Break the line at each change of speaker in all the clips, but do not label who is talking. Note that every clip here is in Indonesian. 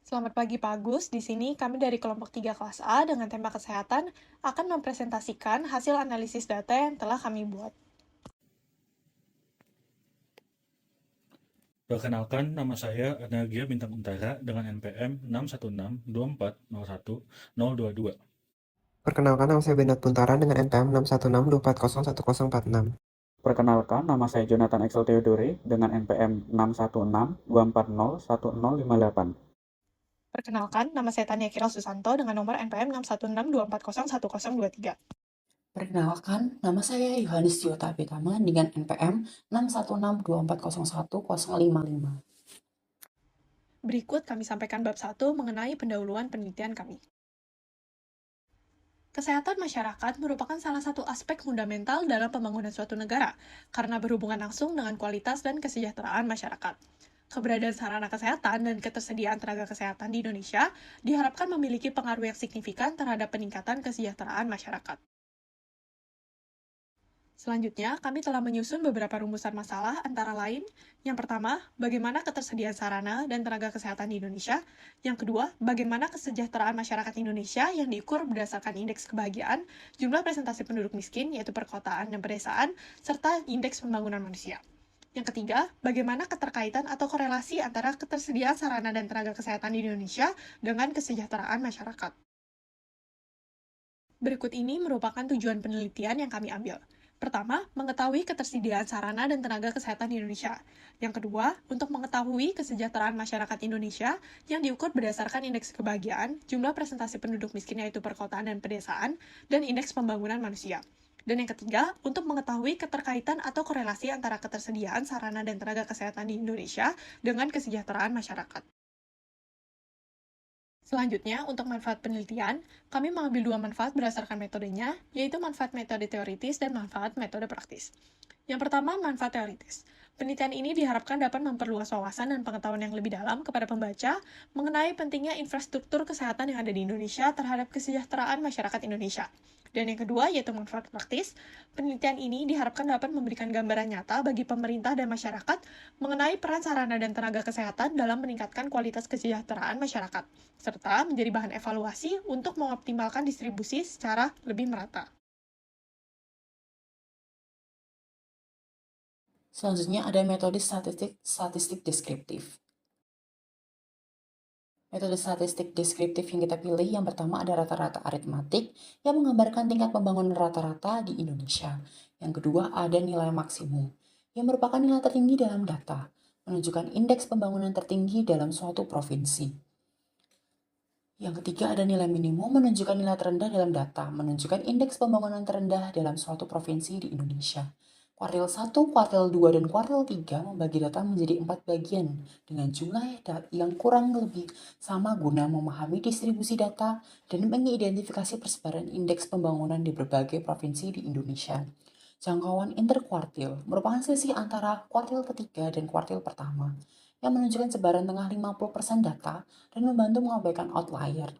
Selamat pagi Pak Agus, di sini kami dari kelompok 3 kelas A dengan tema kesehatan akan mempresentasikan hasil analisis data yang telah kami buat.
Perkenalkan, nama saya Anagia Bintang Utara dengan NPM 61624010022.
Perkenalkan, nama saya Bernard Puntara dengan NPM 61624010046.
Perkenalkan, nama saya Jonathan Axel Theodore dengan NPM 61624010058.
Perkenalkan, nama saya Tania Kiral Susanto dengan nomor NPM 61624010023.
Perkenalkan, nama saya Yohanes Yota Pitama dengan NPM 61624010055.
Berikut kami sampaikan bab 1 mengenai pendahuluan penelitian kami. Kesehatan masyarakat merupakan salah satu aspek fundamental dalam pembangunan suatu negara, karena berhubungan langsung dengan kualitas dan kesejahteraan masyarakat. Keberadaan sarana kesehatan dan ketersediaan tenaga kesehatan di Indonesia diharapkan memiliki pengaruh yang signifikan terhadap peningkatan kesejahteraan masyarakat. Selanjutnya, kami telah menyusun beberapa rumusan masalah antara lain, yang pertama, bagaimana ketersediaan sarana dan tenaga kesehatan di Indonesia, yang kedua, bagaimana kesejahteraan masyarakat Indonesia yang diukur berdasarkan indeks kebahagiaan, jumlah presentasi penduduk miskin, yaitu perkotaan dan pedesaan, serta indeks pembangunan manusia. Yang ketiga, bagaimana keterkaitan atau korelasi antara ketersediaan sarana dan tenaga kesehatan di Indonesia dengan kesejahteraan masyarakat. Berikut ini merupakan tujuan penelitian yang kami ambil. Pertama, mengetahui ketersediaan sarana dan tenaga kesehatan di Indonesia. Yang kedua, untuk mengetahui kesejahteraan masyarakat Indonesia yang diukur berdasarkan indeks kebahagiaan, jumlah presentasi penduduk miskin yaitu perkotaan dan pedesaan, dan indeks pembangunan manusia. Dan yang ketiga, untuk mengetahui keterkaitan atau korelasi antara ketersediaan sarana dan tenaga kesehatan di Indonesia dengan kesejahteraan masyarakat. Selanjutnya, untuk manfaat penelitian, kami mengambil dua manfaat berdasarkan metodenya, yaitu manfaat metode teoritis dan manfaat metode praktis. Yang pertama, manfaat teoritis. Penelitian ini diharapkan dapat memperluas wawasan dan pengetahuan yang lebih dalam kepada pembaca mengenai pentingnya infrastruktur kesehatan yang ada di Indonesia terhadap kesejahteraan masyarakat Indonesia. Dan yang kedua, yaitu manfaat praktis. Penelitian ini diharapkan dapat memberikan gambaran nyata bagi pemerintah dan masyarakat mengenai peran sarana dan tenaga kesehatan dalam meningkatkan kualitas kesejahteraan masyarakat, serta menjadi bahan evaluasi untuk mengoptimalkan distribusi secara lebih merata.
Selanjutnya ada metode statistik deskriptif. Metode statistik deskriptif yang kita pilih yang pertama ada rata-rata aritmatik yang menggambarkan tingkat pembangunan rata-rata di Indonesia. Yang kedua ada nilai maksimum yang merupakan nilai tertinggi dalam data, menunjukkan indeks pembangunan tertinggi dalam suatu provinsi. Yang ketiga ada nilai minimum menunjukkan nilai terendah dalam data, menunjukkan indeks pembangunan terendah dalam suatu provinsi di Indonesia. Kuartil 1, kuartil 2, dan kuartil 3 membagi data menjadi 4 bagian dengan jumlah yang kurang lebih sama guna memahami distribusi data dan mengidentifikasi persebaran indeks pembangunan di berbagai provinsi di Indonesia. Jangkauan interkuartil merupakan selisih antara kuartil ketiga dan kuartil pertama yang menunjukkan sebaran tengah 50% data dan membantu mengabaikan outlier.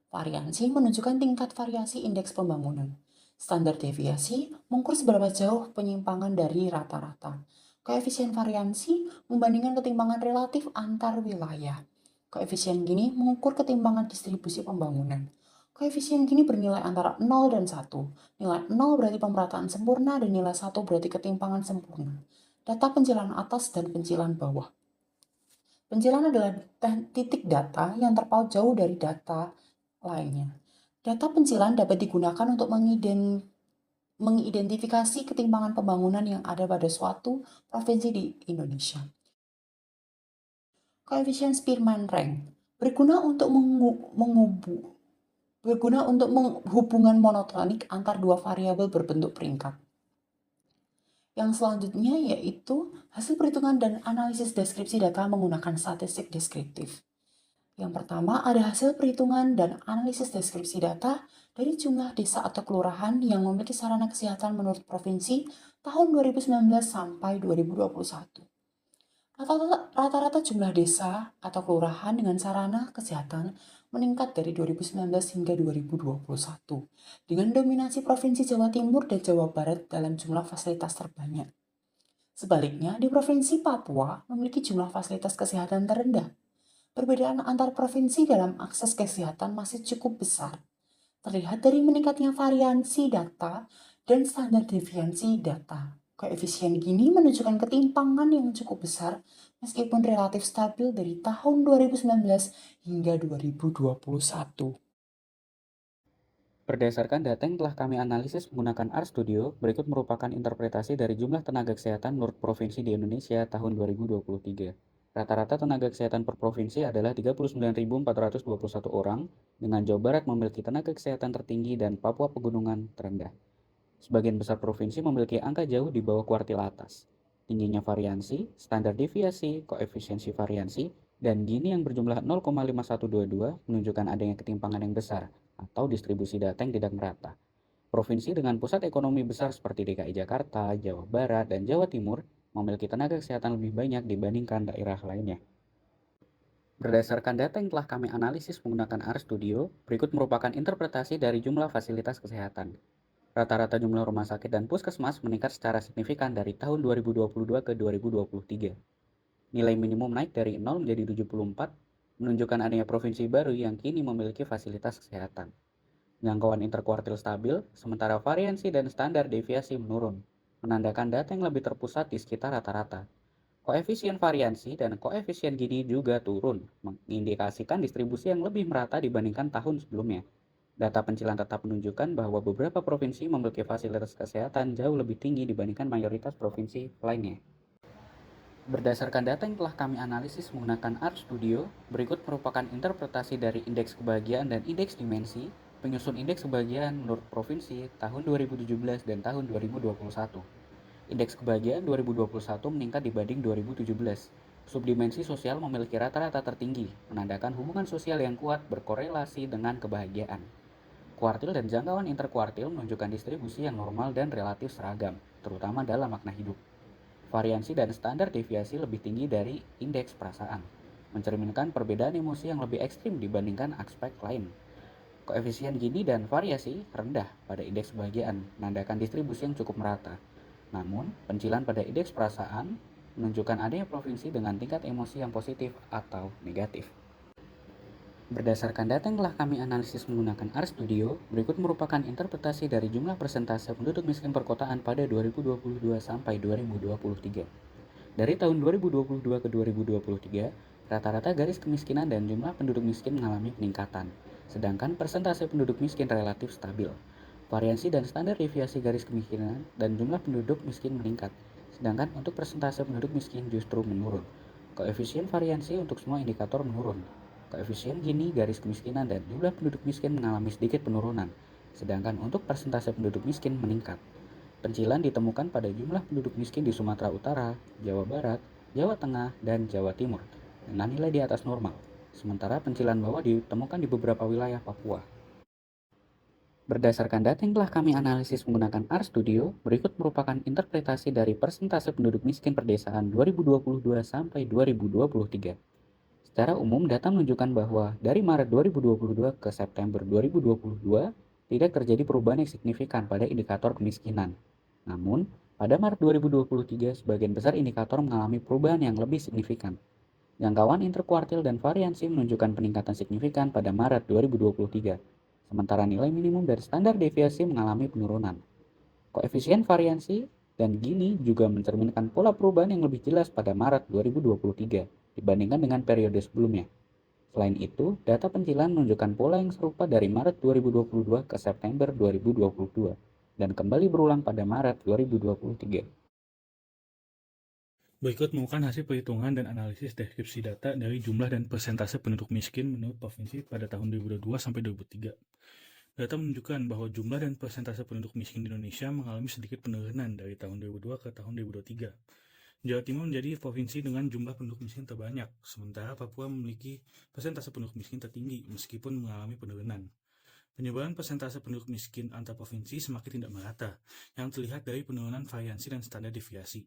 Variansi menunjukkan tingkat variasi indeks pembangunan. Standar deviasi mengukur seberapa jauh penyimpangan dari rata-rata. Koefisien variansi membandingkan ketimpangan relatif antar wilayah. Koefisien Gini mengukur ketimpangan distribusi pembangunan. Koefisien Gini bernilai antara 0 dan 1. Nilai 0 berarti pemerataan sempurna dan nilai 1 berarti ketimpangan sempurna. Data pencilan atas dan pencilan bawah. Pencilan adalah titik data yang terpaut jauh dari data lainnya. Data pencilan dapat digunakan untuk mengidentifikasi ketimpangan pembangunan yang ada pada suatu provinsi di Indonesia. Koefisien Spearman rank berguna untuk hubungan monotonik antar dua variabel berbentuk peringkat. Yang selanjutnya yaitu hasil perhitungan dan analisis deskripsi data menggunakan statistik deskriptif. Yang pertama ada hasil perhitungan dan analisis deskripsi data dari jumlah desa atau kelurahan yang memiliki sarana kesehatan menurut provinsi tahun 2019 sampai 2021. Rata-rata jumlah desa atau kelurahan dengan sarana kesehatan meningkat dari 2019 hingga 2021 dengan dominasi Provinsi Jawa Timur dan Jawa Barat dalam jumlah fasilitas terbanyak. Sebaliknya, di Provinsi Papua memiliki jumlah fasilitas kesehatan terendah. Perbedaan antar provinsi dalam akses kesehatan masih cukup besar, terlihat dari meningkatnya variansi data dan standar deviasi data. Koefisien Gini menunjukkan ketimpangan yang cukup besar meskipun relatif stabil dari tahun 2019 hingga 2021.
Berdasarkan data yang telah kami analisis menggunakan RStudio, berikut merupakan interpretasi dari jumlah tenaga kesehatan menurut provinsi di Indonesia tahun 2023. Rata-rata tenaga kesehatan per provinsi adalah 39.421 orang, dengan Jawa Barat memiliki tenaga kesehatan tertinggi dan Papua Pegunungan terendah. Sebagian besar provinsi memiliki angka jauh di bawah kuartil atas. Tingginya variansi, standar deviasi, koefisiensi variansi, dan Gini yang berjumlah 0,5122 menunjukkan adanya ketimpangan yang besar atau distribusi data yang tidak merata. Provinsi dengan pusat ekonomi besar seperti DKI Jakarta, Jawa Barat, dan Jawa Timur memiliki tenaga kesehatan lebih banyak dibandingkan daerah lainnya. Berdasarkan data yang telah kami analisis menggunakan RStudio, berikut merupakan interpretasi dari jumlah fasilitas kesehatan. Rata-rata jumlah rumah sakit dan puskesmas meningkat secara signifikan dari tahun 2022 ke 2023. Nilai minimum naik dari 0 menjadi 74, menunjukkan adanya provinsi baru yang kini memiliki fasilitas kesehatan. Jangkauan interkuartil stabil, sementara variansi dan standar deviasi menurun, menandakan data yang lebih terpusat di sekitar rata-rata. Koefisien variansi dan koefisien Gini juga turun, mengindikasikan distribusi yang lebih merata dibandingkan tahun sebelumnya. Data pencilan tetap menunjukkan bahwa beberapa provinsi memiliki fasilitas kesehatan jauh lebih tinggi dibandingkan mayoritas provinsi lainnya. Berdasarkan data yang telah kami analisis menggunakan RStudio, berikut merupakan interpretasi dari indeks kebahagiaan dan indeks dimensi, penyusun indeks kebahagiaan menurut provinsi tahun 2017 dan tahun 2021. Indeks kebahagiaan 2021 meningkat dibanding 2017. Subdimensi sosial memiliki rata-rata tertinggi, menandakan hubungan sosial yang kuat berkorelasi dengan kebahagiaan. Kuartil dan jangkauan interkuartil menunjukkan distribusi yang normal dan relatif seragam, terutama dalam makna hidup. Variansi dan standar deviasi lebih tinggi dari indeks perasaan, mencerminkan perbedaan emosi yang lebih ekstrim dibandingkan aspek lain. Koefisien Gini dan variasi rendah pada indeks kebahagiaan, menandakan distribusi yang cukup merata. Namun, pencilan pada indeks perasaan menunjukkan adanya provinsi dengan tingkat emosi yang positif atau negatif. Berdasarkan data yang telah kami analisis menggunakan RStudio, berikut merupakan interpretasi dari jumlah persentase penduduk miskin perkotaan pada 2022 sampai 2023. Dari tahun 2022 ke 2023, rata-rata garis kemiskinan dan jumlah penduduk miskin mengalami peningkatan, sedangkan persentase penduduk miskin relatif stabil. Variansi dan standar deviasi garis kemiskinan dan jumlah penduduk miskin meningkat, sedangkan untuk persentase penduduk miskin justru menurun. Koefisien variansi untuk semua indikator menurun. Koefisien Gini garis kemiskinan dan jumlah penduduk miskin mengalami sedikit penurunan, sedangkan untuk persentase penduduk miskin meningkat. Pencilan ditemukan pada jumlah penduduk miskin di Sumatera Utara, Jawa Barat, Jawa Tengah, dan Jawa Timur, dengan nilai di atas normal, sementara pencilan bawah ditemukan di beberapa wilayah Papua. Berdasarkan data yang telah kami analisis menggunakan RStudio, berikut merupakan interpretasi dari persentase penduduk miskin perdesaan 2022 sampai 2023. Secara umum, data menunjukkan bahwa dari Maret 2022 ke September 2022 tidak terjadi perubahan yang signifikan pada indikator kemiskinan. Namun, pada Maret 2023, sebagian besar indikator mengalami perubahan yang lebih signifikan. Jangkauan interkuartil dan variansi menunjukkan peningkatan signifikan pada Maret 2023, sementara nilai minimum dari standar deviasi mengalami penurunan. Koefisien variansi dan Gini juga mencerminkan pola perubahan yang lebih jelas pada Maret 2023 dibandingkan dengan periode sebelumnya. Selain itu, data pencilan menunjukkan pola yang serupa dari Maret 2022 ke September 2022 dan kembali berulang pada Maret 2023.
Berikut merupakan hasil perhitungan dan analisis deskripsi data dari jumlah dan persentase penduduk miskin menurut provinsi pada tahun 2022 sampai 2003. Data menunjukkan bahwa jumlah dan persentase penduduk miskin di Indonesia mengalami sedikit penurunan dari tahun 2002 ke tahun 2023. Jawa Timur menjadi provinsi dengan jumlah penduduk miskin terbanyak, sementara Papua memiliki persentase penduduk miskin tertinggi meskipun mengalami penurunan. Penyebaran persentase penduduk miskin antar provinsi semakin tidak merata, yang terlihat dari penurunan variansi dan standar deviasi.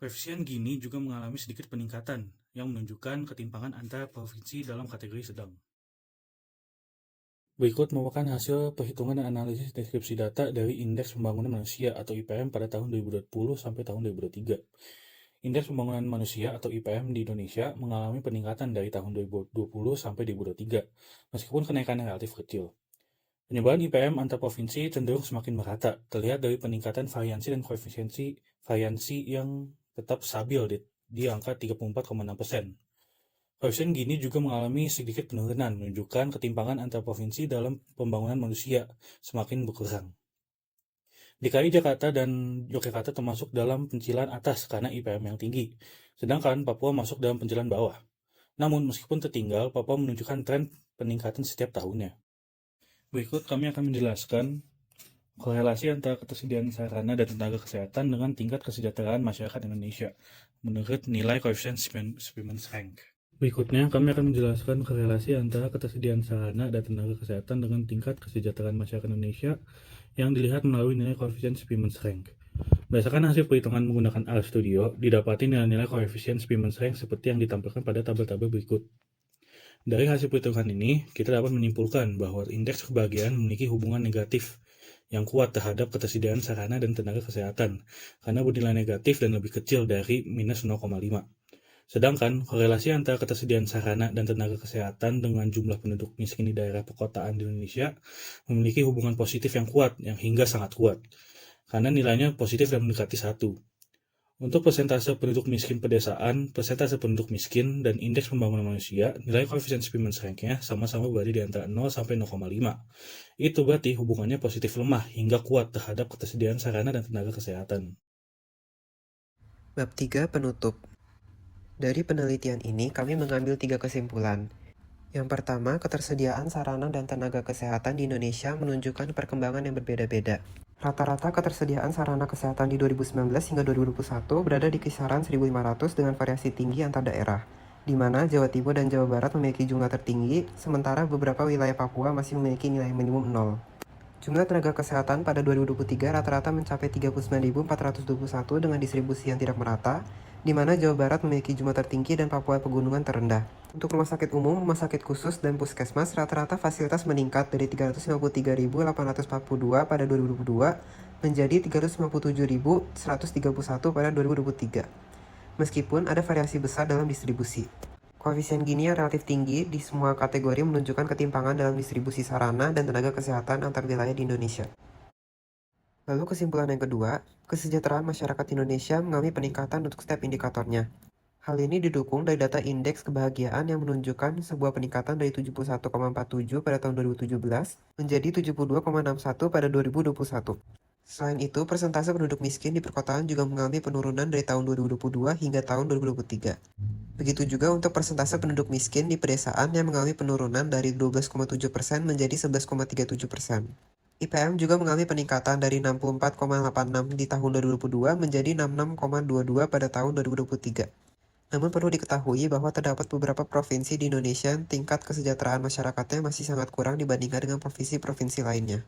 Koefisien Gini juga mengalami sedikit peningkatan, yang menunjukkan ketimpangan antar provinsi dalam kategori sedang. Berikut merupakan hasil perhitungan dan analisis deskripsi data dari Indeks Pembangunan Manusia atau IPM pada tahun 2020 sampai tahun 2023. Indeks Pembangunan Manusia atau IPM di Indonesia mengalami peningkatan dari tahun 2020 sampai 2023, meskipun kenaikannya relatif kecil. Penyebaran IPM antar provinsi cenderung semakin merata, terlihat dari peningkatan variansi dan koefisiensi variansi yang tetap stabil di angka 34,6%. Koefisien Gini juga mengalami sedikit penurunan, menunjukkan ketimpangan antar provinsi dalam pembangunan manusia semakin berkurang. DKI Jakarta dan Yogyakarta termasuk dalam pencilan atas karena IPM yang tinggi, sedangkan Papua masuk dalam pencilan bawah. Namun, meskipun tertinggal, Papua menunjukkan tren peningkatan setiap tahunnya. Berikut kami akan menjelaskan korelasi antara ketersediaan sarana dan tenaga kesehatan dengan tingkat kesejahteraan masyarakat Indonesia menurut nilai koefisien Spearman's Rank. Berikutnya, kami akan menjelaskan korelasi antara ketersediaan sarana dan tenaga kesehatan dengan tingkat kesejahteraan masyarakat Indonesia yang dilihat melalui nilai koefisien Spearman's Rank. Berdasarkan hasil perhitungan menggunakan RStudio, didapati nilai-nilai koefisien Spearman's Rank seperti yang ditampilkan pada tabel-tabel berikut. Dari hasil perhitungan ini, kita dapat menyimpulkan bahwa indeks kebahagiaan memiliki hubungan negatif yang kuat terhadap ketersediaan sarana dan tenaga kesehatan, karena bernilai negatif dan lebih kecil dari minus 0,5. Sedangkan korelasi antara ketersediaan sarana dan tenaga kesehatan dengan jumlah penduduk miskin di daerah perkotaan di Indonesia memiliki hubungan positif yang kuat, yang hingga sangat kuat, karena nilainya positif dan mendekati 1. Untuk persentase penduduk miskin pedesaan, persentase penduduk miskin, dan indeks pembangunan manusia, nilai koefisien Spearman's Rank-nya sama-sama berada di antara 0 sampai 0,5. Itu berarti hubungannya positif lemah hingga kuat terhadap ketersediaan sarana dan tenaga kesehatan.
Bab 3 penutup. Dari penelitian ini, kami mengambil 3 kesimpulan. Yang pertama, ketersediaan sarana dan tenaga kesehatan di Indonesia menunjukkan perkembangan yang berbeda-beda. Rata-rata ketersediaan sarana kesehatan di 2019 hingga 2021 berada di kisaran 1.500 dengan variasi tinggi antar daerah, di mana Jawa Timur dan Jawa Barat memiliki jumlah tertinggi, sementara beberapa wilayah Papua masih memiliki nilai minimum 0. Jumlah tenaga kesehatan pada 2023 rata-rata mencapai 39.421 dengan distribusi yang tidak merata, di mana Jawa Barat memiliki jumlah tertinggi dan Papua pegunungan terendah. Untuk rumah sakit umum, rumah sakit khusus, dan puskesmas, rata-rata fasilitas meningkat dari 353.842 pada 2022 menjadi 357.131 pada 2023. Meskipun ada variasi besar dalam distribusi. Koefisien Gini yang relatif tinggi di semua kategori menunjukkan ketimpangan dalam distribusi sarana dan tenaga kesehatan antar wilayah di Indonesia. Lalu kesimpulan yang kedua, kesejahteraan masyarakat Indonesia mengalami peningkatan untuk setiap indikatornya. Hal ini didukung dari data indeks kebahagiaan yang menunjukkan sebuah peningkatan dari 71,47 pada tahun 2017 menjadi 72,61 pada 2021. Selain itu, persentase penduduk miskin di perkotaan juga mengalami penurunan dari tahun 2022 hingga tahun 2023. Begitu juga untuk persentase penduduk miskin di pedesaan yang mengalami penurunan dari 12,7% menjadi 11,37%. IPM juga mengalami peningkatan dari 64,86 di tahun 2022 menjadi 66,22 pada tahun 2023. Namun perlu diketahui bahwa terdapat beberapa provinsi di Indonesia yang tingkat kesejahteraan masyarakatnya masih sangat kurang dibandingkan dengan provinsi-provinsi lainnya.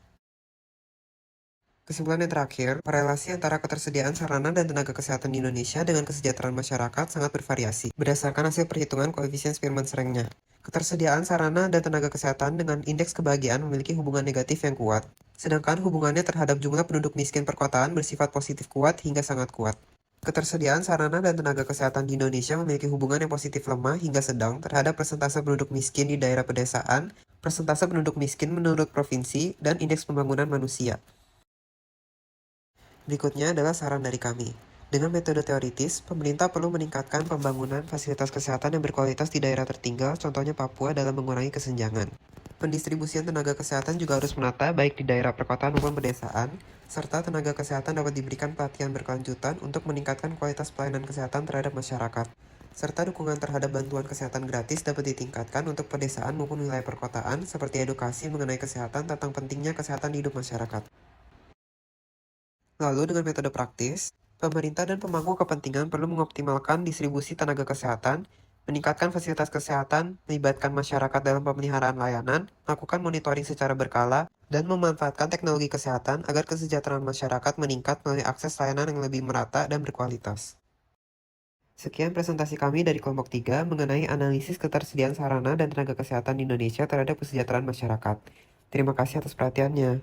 Kesimpulan yang terakhir, korelasi antara ketersediaan sarana dan tenaga kesehatan di Indonesia dengan kesejahteraan masyarakat sangat bervariasi, berdasarkan hasil perhitungan koefisien Spearman's Rank-nya. Ketersediaan sarana dan tenaga kesehatan dengan indeks kebahagiaan memiliki hubungan negatif yang kuat, sedangkan hubungannya terhadap jumlah penduduk miskin perkotaan bersifat positif kuat hingga sangat kuat. Ketersediaan sarana dan tenaga kesehatan di Indonesia memiliki hubungan yang positif lemah hingga sedang terhadap persentase penduduk miskin di daerah pedesaan, persentase penduduk miskin menurut provinsi, dan indeks pembangunan manusia. Berikutnya adalah saran dari kami. Dengan metode teoritis, pemerintah perlu meningkatkan pembangunan fasilitas kesehatan yang berkualitas di daerah tertinggal, contohnya Papua, dalam mengurangi kesenjangan. Pendistribusian tenaga kesehatan juga harus menata baik di daerah perkotaan maupun pedesaan, serta tenaga kesehatan dapat diberikan pelatihan berkelanjutan untuk meningkatkan kualitas pelayanan kesehatan terhadap masyarakat. Serta dukungan terhadap bantuan kesehatan gratis dapat ditingkatkan untuk pedesaan maupun wilayah perkotaan, seperti edukasi mengenai kesehatan tentang pentingnya kesehatan di hidup masyarakat. Lalu dengan metode praktis, pemerintah dan pemangku kepentingan perlu mengoptimalkan distribusi tenaga kesehatan, meningkatkan fasilitas kesehatan, melibatkan masyarakat dalam pemeliharaan layanan, melakukan monitoring secara berkala, dan memanfaatkan teknologi kesehatan agar kesejahteraan masyarakat meningkat melalui akses layanan yang lebih merata dan berkualitas. Sekian presentasi kami dari kelompok 3 mengenai analisis ketersediaan sarana dan tenaga kesehatan di Indonesia terhadap kesejahteraan masyarakat. Terima kasih atas perhatiannya.